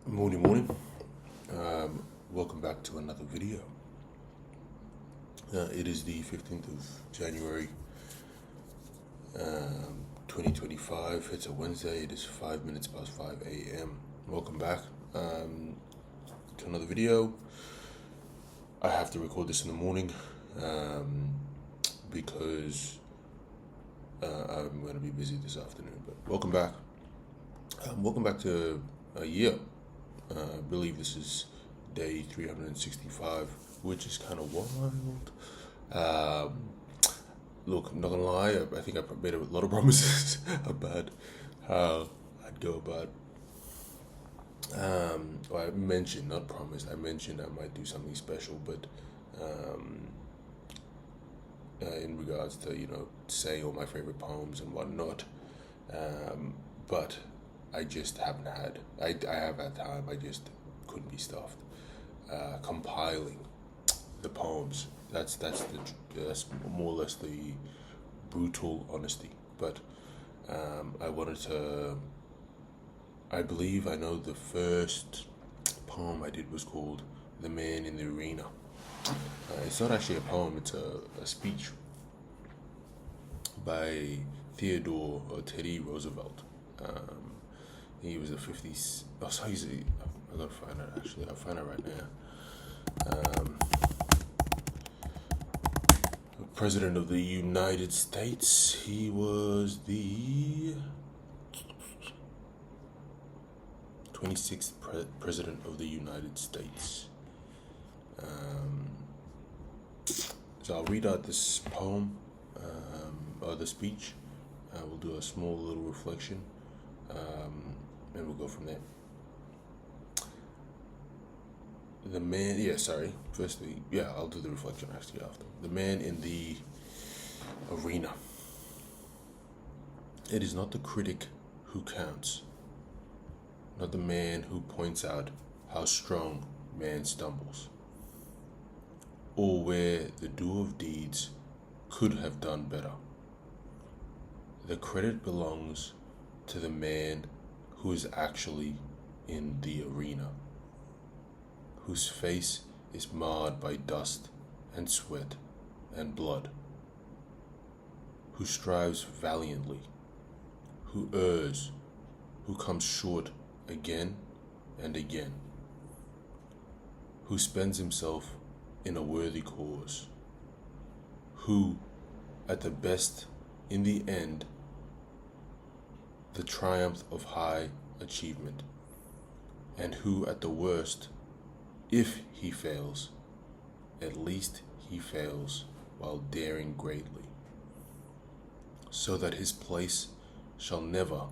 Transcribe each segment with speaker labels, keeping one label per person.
Speaker 1: Morning. Welcome back to another video. It is the 15th of January, 2025. It's a Wednesday. It is 5 minutes past 5 a.m. Welcome back to another video. I have to record this in the morning because I'm going to be busy this afternoon. But welcome back. Welcome back to a year. I believe this is day 365, which is kind of wild. Look, I'm not gonna lie, I think I made a lot of promises about how I'd go about. Well, I mentioned, not promised, I mentioned I might do something special, but in regards to, saying all my favorite poems and whatnot. But I just haven't had. I have had time. I just couldn't be stuffed. Compiling the poems. That's more or less the brutal honesty. But I wanted to. I believe I know the first poem I did was called "The Man in the Arena." It's not actually a poem. It's a speech by Theodore or Teddy Roosevelt. He was the 50s. Oh, sorry, I gotta find it actually. I'll find it right now. President of the United States. He was the 26th President of the United States. So I'll read out this poem, or the speech. We'll do a small little reflection, and we'll go from there. The man, firstly, I'll do the reflection actually after. The man in the arena. It is not the critic who counts, not the man who points out how strong man stumbles, or where the doer of deeds could have done better. The credit belongs to the man who is actually in the arena, whose face is marred by dust and sweat and blood, who strives valiantly, who errs, who comes short again and again, who spends himself in a worthy cause, who, at the best, in the end, the triumph of high achievement, and who, at the worst, if he fails, at least he fails while daring greatly, so that his place shall never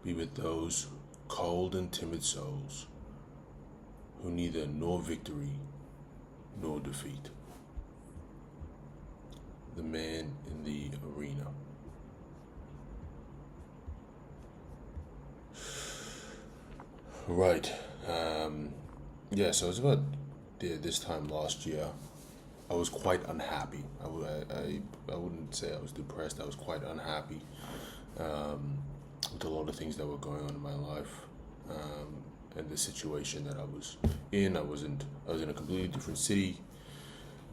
Speaker 1: be with those cold and timid souls who neither know victory nor defeat. The man in the arena. Right. So it was about this time last year. I was quite unhappy. I wouldn't say I was depressed. I was quite unhappy with a lot of things that were going on in my life, and the situation that I was in. I was in a completely different city.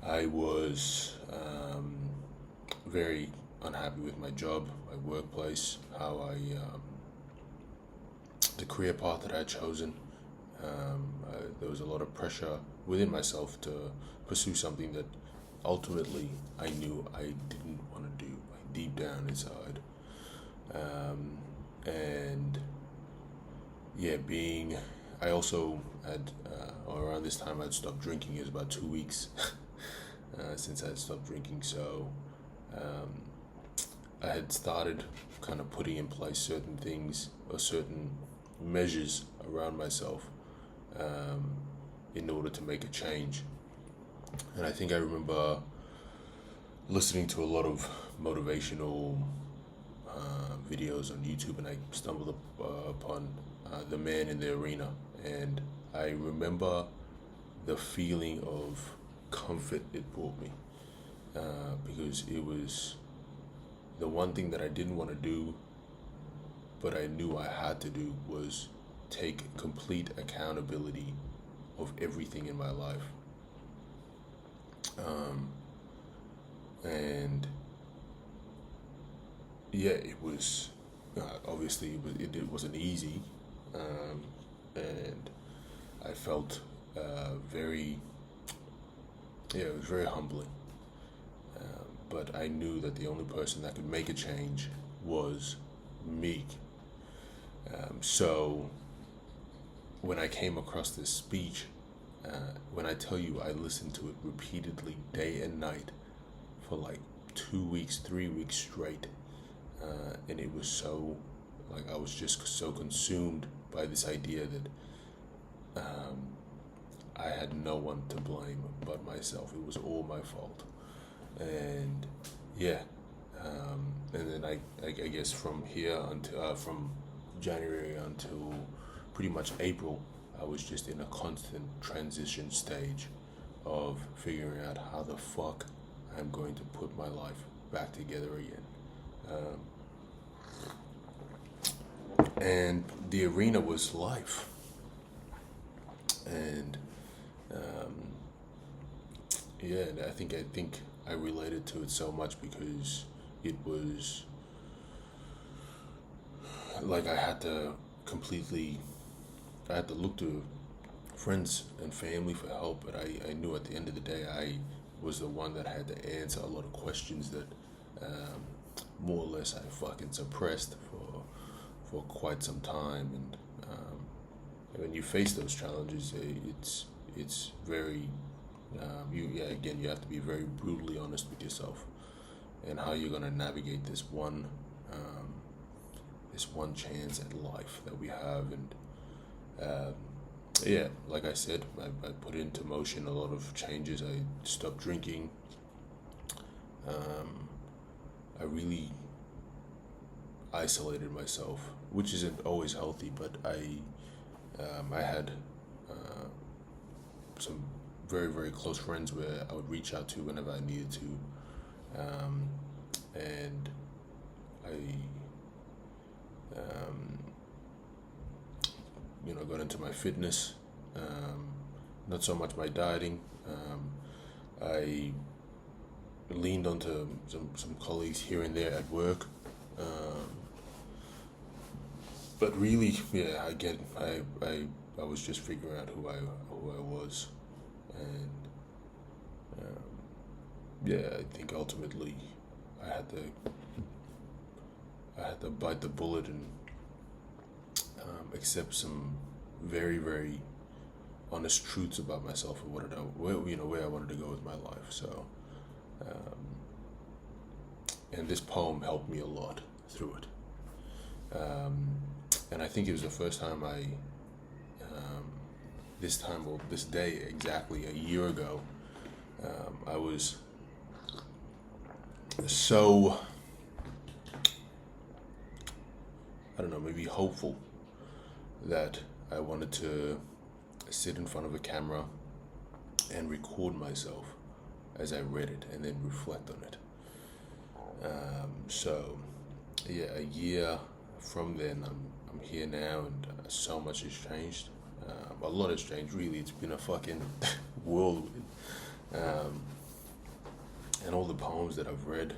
Speaker 1: I was very unhappy with my job, my workplace, the career path that I had chosen. There was a lot of pressure within myself to pursue something that ultimately I knew I didn't want to do, like deep down inside. And I also had, around this time I'd stopped drinking. It was about 2 weeks since I had stopped drinking. So I had started kind of putting in place certain things or certain measures around myself in order to make a change. And I think I remember listening to a lot of motivational videos on YouTube, and I stumbled upon The Man in the Arena. And I remember the feeling of comfort it brought me, because it was the one thing that I didn't want to do, but I knew I had to do, was take complete accountability of everything in my life. And yeah, it was obviously it wasn't easy, and I felt very, yeah, it was very humbling. But I knew that the only person that could make a change was me. So when I came across this speech, when I tell you I listened to it repeatedly, day and night, for like 2 weeks, 3 weeks straight, and it was so, like, I was just so consumed by this idea that I had no one to blame but myself. It was all my fault. And yeah, and then I guess from here until from January until pretty much April, I was just in a constant transition stage of figuring out how the fuck I'm going to put my life back together again. And the arena was life. And yeah, and I think I related to it so much because it was like I had to look to friends and family for help, but I knew at the end of the day I was the one that had to answer a lot of questions that more or less I fucking suppressed for quite some time. And when you face those challenges, it's very you have to be very brutally honest with yourself and how you're gonna navigate this one chance at life that we have. And yeah, like I said, I put into motion a lot of changes. I stopped drinking. I really isolated myself, which isn't always healthy, but I had some very, very close friends where I would reach out to whenever I needed to. And I, got into my fitness, not so much my dieting. I leaned onto some colleagues here and there at work. But really, yeah, I was just figuring out who I was. And yeah, I think ultimately I had to bite the bullet and accept some very, very honest truths about myself and where I wanted to go with my life. So, and this poem helped me a lot through it. And I think it was the first time this day exactly a year ago, I was so, I don't know, maybe hopeful that I wanted to sit in front of a camera and record myself as I read it and then reflect on it. So yeah, a year from then, I'm here now, and so much has changed. A lot has changed. Really, it's been a fucking whirlwind. And all the poems that I've read,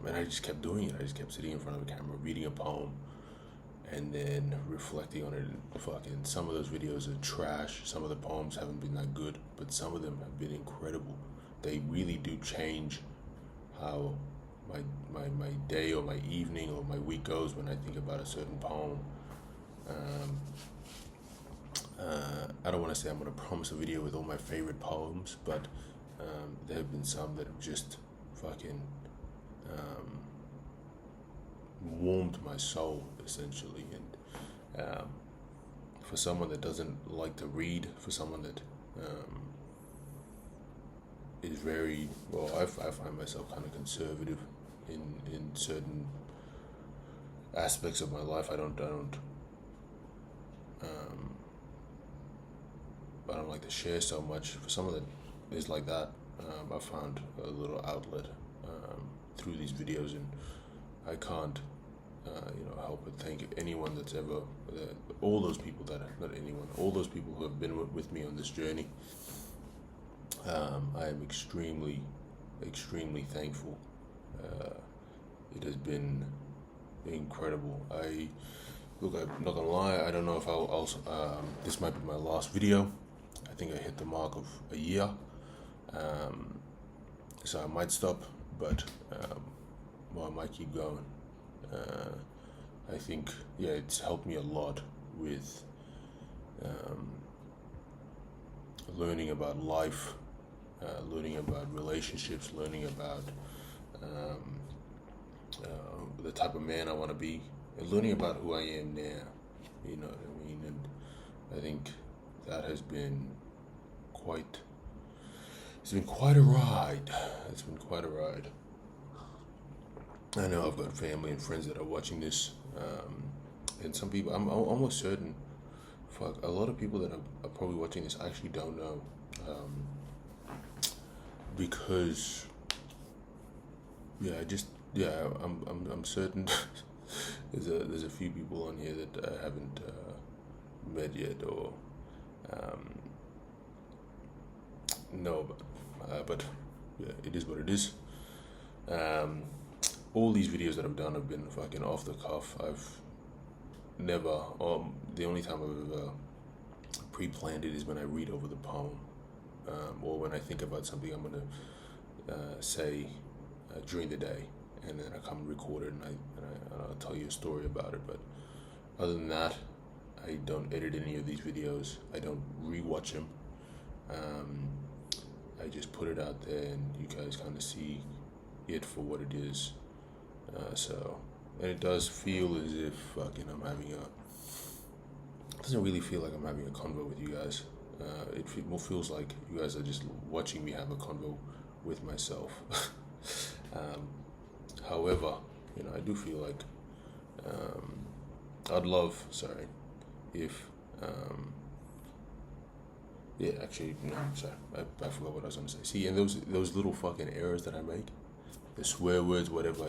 Speaker 1: and I just kept doing it. I just kept sitting in front of a camera, reading a poem, and then reflecting on it. And fucking, some of those videos are trash. Some of the poems haven't been that good, but some of them have been incredible. They really do change how my day or my evening or my week goes when I think about a certain poem. I don't want to say I'm going to promise a video with all my favorite poems, but there have been some that have just fucking warmed my soul, essentially. And for someone that doesn't like to read, for someone that is very, well, I find myself kind of conservative in certain aspects of my life. I don't like to share so much. For someone that is like that, I found a little outlet through these videos, and I can't help but thank anyone that's ever all those people that, not anyone, all those people who have been with me on this journey. I am extremely, extremely thankful. It has been incredible. I'm not gonna lie. I don't know if I'll this might be my last video. I think I hit the mark of a year, so I might stop, but well, I might keep going. I think it's helped me a lot with learning about life, learning about relationships, learning about the type of man I want to be, and learning about who I am now. You know what I mean? And I think that has been it's been quite a ride. It's been quite a ride. I know I've got family and friends that are watching this, and some people, I'm almost certain, a lot of people that are probably watching this actually don't know, because I'm certain there's a few people on here that I haven't met yet or know about, but yeah, it is what it is. All these videos that I've done have been fucking off the cuff. I've never, the only time I've ever pre-planned it is when I read over the poem, or when I think about something I'm gonna say during the day, and then I come record it and I'll tell you a story about it. But other than that, I don't edit any of these videos. I don't rewatch them. I just put it out there, and you guys kind of see it for what it is. And it does feel as if fucking it doesn't really feel like I'm having a convo with you guys. It more feels like you guys are just watching me have a convo with myself. However, I do feel like I'd love, if actually, no, sorry, I forgot what I was gonna say. See, and those little fucking errors that I make, the swear words, whatever,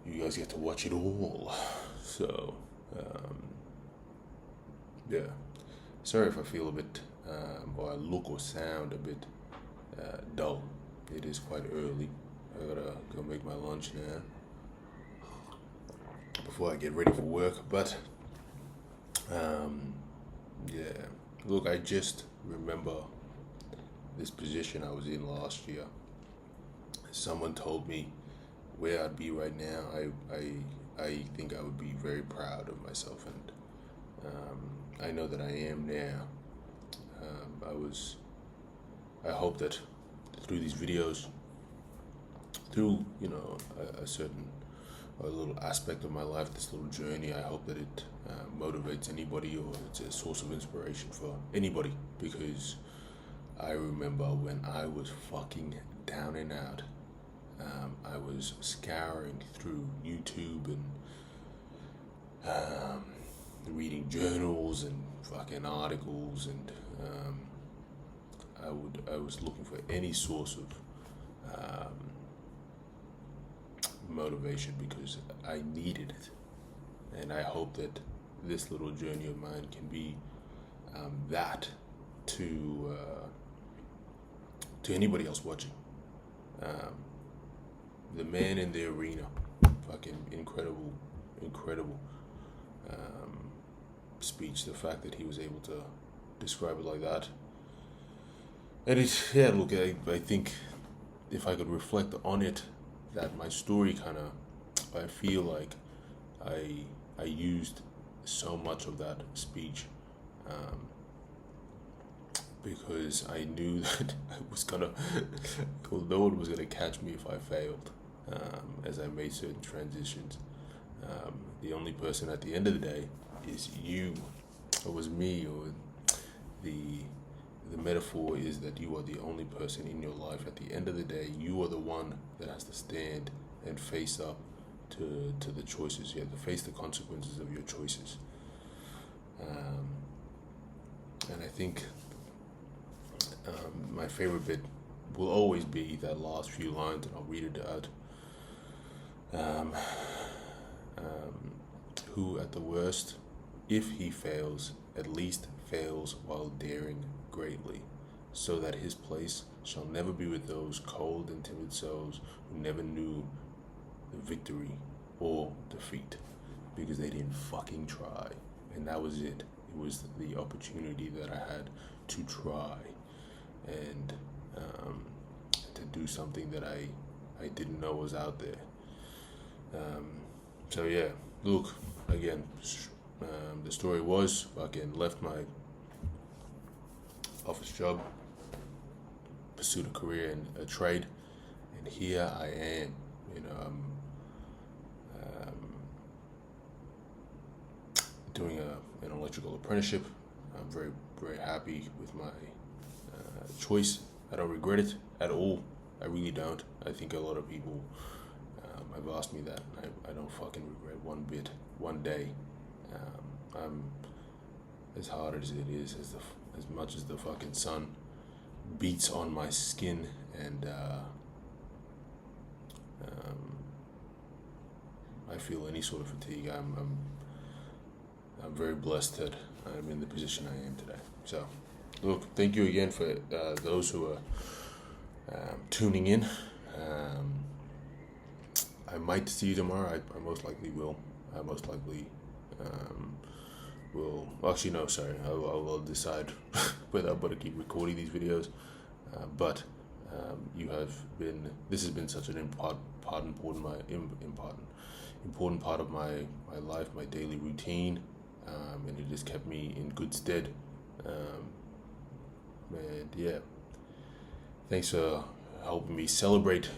Speaker 1: you guys get to watch it all. So, sorry if I feel a bit, or I look or sound a bit dull. It is quite early. I gotta go make my lunch now before I get ready for work. But, look, I just remember this position I was in last year. Someone told me where I'd be right now. I think I would be very proud of myself, and I know that I am now. I hope that through these videos, through a little aspect of my life, this little journey, I hope that it motivates anybody, or it's a source of inspiration for anybody, because I remember when I was fucking down and out. I was scouring through YouTube and reading journals and fucking articles, and I was looking for any source of motivation, because I needed it. And I hope that this little journey of mine can be that to anybody else watching. The man in the arena, fucking incredible speech. The fact that he was able to describe it like that, and I think if I could reflect on it, that my story I feel like I used so much of that speech, because I knew that no one was gonna catch me if I failed, as I made certain transitions. The only person at the end of the day is you, or was me, or the metaphor is that you are the only person in your life. At the end of the day, you are the one that has to stand and face up to the choices. You have to face the consequences of your choices. And I think my favorite bit will always be that last few lines, and I'll read it out. who at the worst, if he fails, at least fails while daring greatly, so that his place shall never be with those cold and timid souls who never knew the victory or defeat, because they didn't fucking try. And that was it. It was the opportunity that I had to try and to do something that I didn't know was out there. So yeah, look, again, the story was fucking left my office job, pursued a career in a trade, and here I am. Doing an electrical apprenticeship. I'm very, very happy with my choice. I don't regret it at all. I really don't. I think a lot of people have asked me that. I don't fucking regret one bit, one day. I'm as hard as it is, as much as the fucking sun beats on my skin, and I feel any sort of fatigue. I'm very blessed that I'm in the position I am today. So, look, thank you again for those who are tuning in. I might see you tomorrow. I most likely will. I most likely will. Actually, no, sorry. I will decide whether I'm going to keep recording these videos. But this has been such an important part of my life, my daily routine. And it has kept me in good stead. And yeah, thanks for helping me celebrate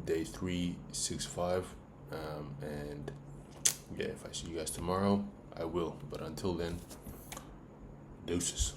Speaker 1: day 365. And yeah, if I see you guys tomorrow, I will. But until then, deuces.